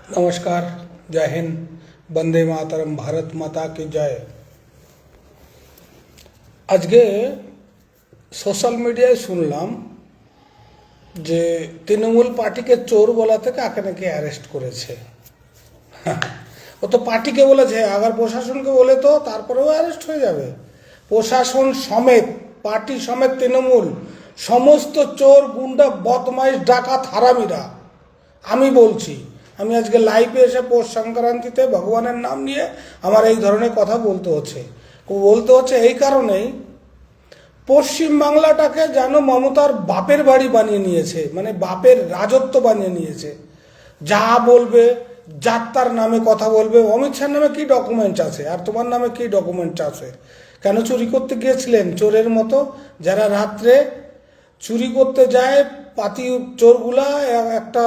नमस्कार, जय हिंद, वंदे मातरम, भारत माता की जय। আজকে সোশ্যাল মিডিয়ায় শুনলাম যে তৃণমূল পার্টিকে চোর বলা থেকে কাকে নাকি অ্যারেস্ট করেছে। ও তো পার্টিকে বলেছে, আবার প্রশাসনকে বলে তো তারপরেও অ্যারেস্ট হয়ে যাবে। প্রশাসন সমেত, পার্টি সমেত তৃণমূল সমস্ত চোর, গুন্ডা, বদমাইশ, ডাকাত, হারামিরা। আমি বলছি, আমি আজকে লাইভে এসে পৌষ সংক্রান্তিতে ভগবানের নাম নিয়ে আমার এই ধরনের কথা বলতে হচ্ছে এই কারণেই, পশ্চিমবাংলাটাকে যেন মমতার বাপের বাড়ি বানিয়ে নিয়েছে, মানে বাপের রাজত্ব বানিয়ে নিয়েছে। যা বলবে, যাত্রার নামে কথা বলবে। অমিত শাহর নামে কি ডকুমেন্টস আছে, আর তোমার নামে কি ডকুমেন্টস আছে? কেন চুরি করতে গিয়েছিলেন চোরের মতো? যারা রাত্রে চুরি করতে যায়, পাতি চোরগুলা একটা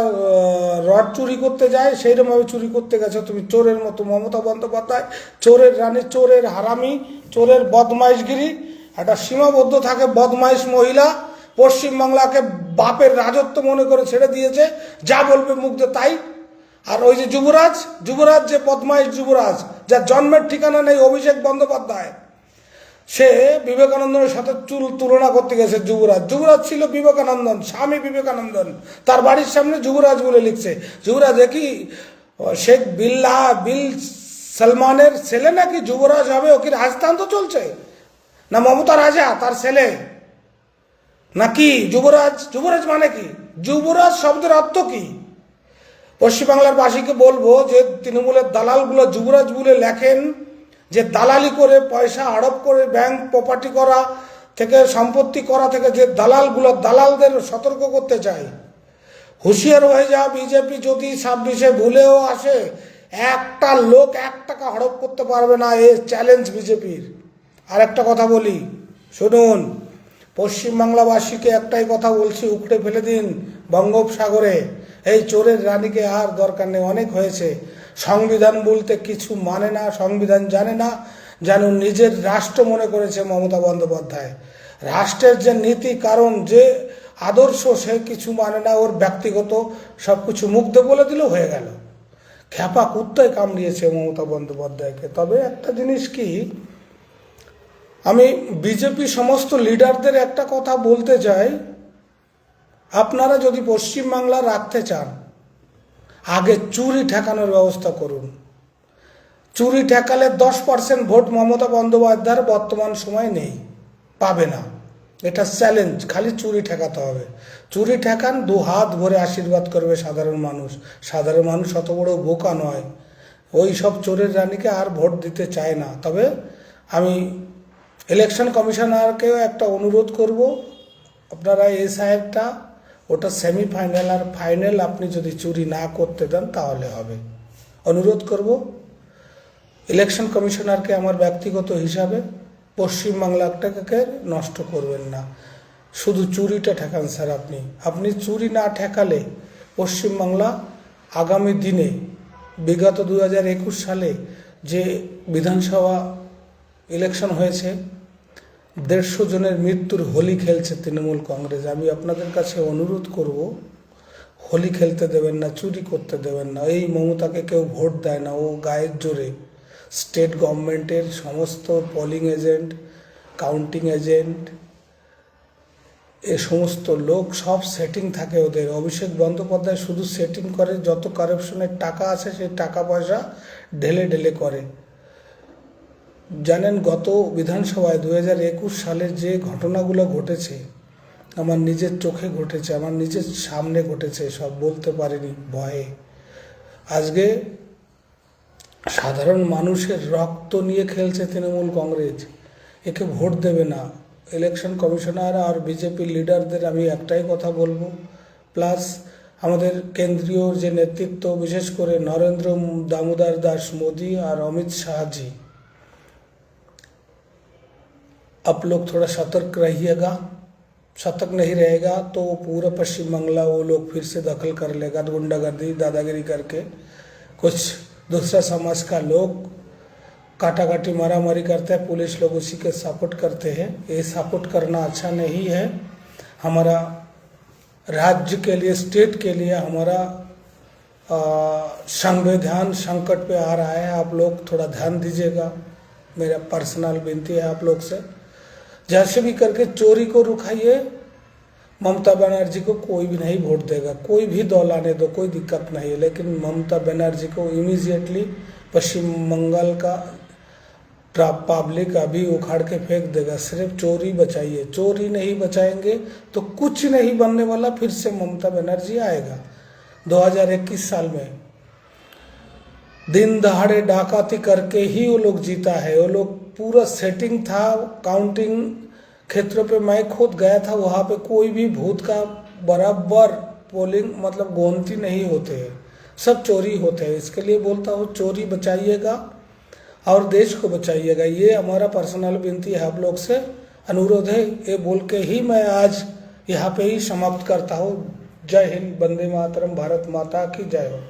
রড চুরি করতে যায়, সেইরকমভাবে চুরি করতে গেছো তুমি চোরের মতো। মমতা বন্দ্যোপাধ্যায় চোরের রানী, চোরের হারামি, চোরের বদমাইশগিরি। একটা সীমাবদ্ধ থাকে বদমাইশ মহিলা পশ্চিমবাংলাকে বাপের রাজত্ব মনে করে ছেড়ে দিয়েছে, যা বলবে মুখ দিয়ে তাই। আর ওই যে যুবরাজ, যে বদমাইশ যুবরাজ, যার জন্মের ঠিকানা নেই, অভিষেক বন্দ্যোপাধ্যায়, সে বিবেকানন্দের সাথে তুলনা করতে গেছে। যুবরাজ ছিল বিবেকানন্দন, স্বামী বিবেকানন্দন, তার বাড়ির সামনে যুবরাজ বলে লিখছে। যুবরাজ কি শেখ বিল সালমানের ছেলে নাকি যুবরাজ হবে? ও কি রাজতন্ত্র চলছে? না মমতা রাজা তার ছেলে নাকি যুবরাজ মানে কি? যুবরাজ শব্দের অর্থ কি? পশ্চিমবাংলার বাসীকে বলবো যে তৃণমূলের দালালগুলো যুবরাজ বলে লেখেন, যে দালালি করে, পয়সা আড়প করে, ব্যাংক প্রপার্টি করা থেকে, সম্পত্তি করা থেকে যে দালালদের সতর্ক করতে চাই। হুঁশিয়ার হয়ে যা, বিজেপি যদি 26-এ ভুলেও আসে, একটা লোক 1 টাকা হড়প করতে পারবে না। এই চ্যালেঞ্জ বিজেপির। আর একটা কথা বলি, শুনুন, পশ্চিমবাংলাবাসীকে একটাই কথা বলছি, উকড়ে ফেলে দিন বঙ্গোপসাগরে। এই চোরের রানীকে আর দরকার নেই, অনেক হয়েছে। সংবিধান বলতে কিছু মানে না, সংবিধান জানে না, যেন নিজের রাষ্ট্র মনে করেছে মমতা বন্দ্যোপাধ্যায়। রাষ্ট্রের যে নীতি কারণ, যে আদর্শ, সে কিছু মানে না। ওর ব্যক্তিগত সব কিছু মুখ দিয়ে বলে দিলেও হয়ে গেল। খ্যাপা কুত্তায় কামড়িয়েছে মমতা বন্দ্যোপাধ্যায়কে। তবে একটা জিনিস কি, আমি বিজেপি সমস্ত লিডারদের একটা কথা বলতে চাই, আপনারা যদি পশ্চিমবাংলা রাখতে চান, আগে চুরি ঠেকানোর ব্যবস্থা করুন। চুরি ঠেকালে 10% ভোট মমতা বন্দ্যোপাধ্যায়ের বর্তমান সময় নেই, পাবে না। এটা চ্যালেঞ্জ। খালি চুরি ঠেকাতে হবে। চুরি ঠেকান, 2 হাত ভরে আশীর্বাদ করবে সাধারণ মানুষ। সাধারণ মানুষ অত বড় বোকা নয়, ওই সব চোরের রানীকে আর ভোট দিতে চায় না। তবে আমি ইলেকশন কমিশনারকেও একটা অনুরোধ করব, আপনারা এই সাহেবটা, ওটা সেমিফাইনাল আর ফাইনাল আপনি যদি চুরি না করতে দেন তাহলে হবে। অনুরোধ করব ইলেকশন কমিশনারকে আমার ব্যক্তিগত হিসাবে, পশ্চিমবাংলাটাকে নষ্ট করবেন না, শুধু চুরিটা ঠেকান স্যার। আপনি চুরি না ঠেকালে পশ্চিমবাংলা আগামী দিনে, বিগত 2021 সালে যে বিধানসভা ইলেকশন হয়েছে, 150 জনের মৃত্যুর হোলি খেলছে তৃণমূল কংগ্রেস। আমি আপনাদের কাছে অনুরোধ করব, হোলি খেলতে দেবেন না, চুরি করতে দেবেন না। এই মমতাকে কেউ ভোট দেয় না, ও গায়ের জোরে স্টেট গভর্নমেন্টের সমস্ত পোলিং এজেন্ট, কাউন্টিং এজেন্ট, এ সমস্ত লোক সব সেটিং থাকে ওদের। অভিষেক বন্দ্যোপাধ্যায় শুধু সেটিং করে, যত কারাপশনের টাকা আছে সেই টাকা পয়সা ঢেলে করে। জানেন, গত বিধানসভায় 2021 সালে যে ঘটনাগুলো ঘটেছে, আমার নিজের চোখে ঘটেছে, আমার নিজের সামনে ঘটেছে, সব বলতে পারিনি ভয়ে। আজকে সাধারণ মানুষের রক্ত নিয়ে খেলছে তৃণমূল কংগ্রেস। একে ভোট দেবে না। ইলেকশন কমিশনার আর বিজেপি লিডারদের আমি একটাই কথা বলবো, প্লাস আমাদের কেন্দ্রীয় যে নেতৃত্ব, বিশেষ করে নরেন্দ্র দামোদর দাস মোदी और अमित शाह जी, आप लोग थोड़ा सतर्क रहिएगा। सतर्क नहीं रहेगा तो पूरा पश्चिम बांग्ला वो लोग फिर से दखल कर लेगा, गुंडागर्दी, दादागिरी करके। कुछ दूसरा समाज का लोग काटाकाटी, मारामारी करते हैं, पुलिस लोग उसी के सपोर्ट करते हैं। ये सपोर्ट करना अच्छा नहीं है। हमारा राज्य के लिए, स्टेट के लिए, हमारा संविधान संकट पे आ रहा है, आप लोग थोड़ा ध्यान दीजिएगा, मेरा पर्सनल विनती है आप लोग से। जैसे भी करके चोरी को रुकाइए। ममता बनर्जी को कोई भी नहीं वोट देगा, कोई भी दल आने दो, कोई दिक्कत नहीं है, लेकिन ममता बनर्जी को इमीडिएटली पश्चिम बंगाल का पब्लिक अभी उखाड़ के फेंक देगा। सिर्फ चोरी बचाइए, चोरी नहीं बचाएंगे तो कुछ नहीं बनने वाला। फिर से ममता बनर्जी आएगा 2021 साल में। दिन दहाड़े डाकाती करके ही वो लोग जीता है। वो लोग पूरा सेटिंग था, काउंटिंग क्षेत्रों पे मैं खुद गया था, वहाँ पे कोई भी भूत का बराबर पोलिंग मतलब गिनती नहीं होते हैं, सब चोरी होते हैं। इसके लिए बोलता हूँ चोरी बचाइएगा और देश को बचाइएगा, ये हमारा पर्सनल विनती है आप लोग से, अनुरोध है। ये बोल के ही मैं आज यहाँ पे ही समाप्त करता हूँ। जय हिंद, वंदे मातरम, भारत माता की जय हो।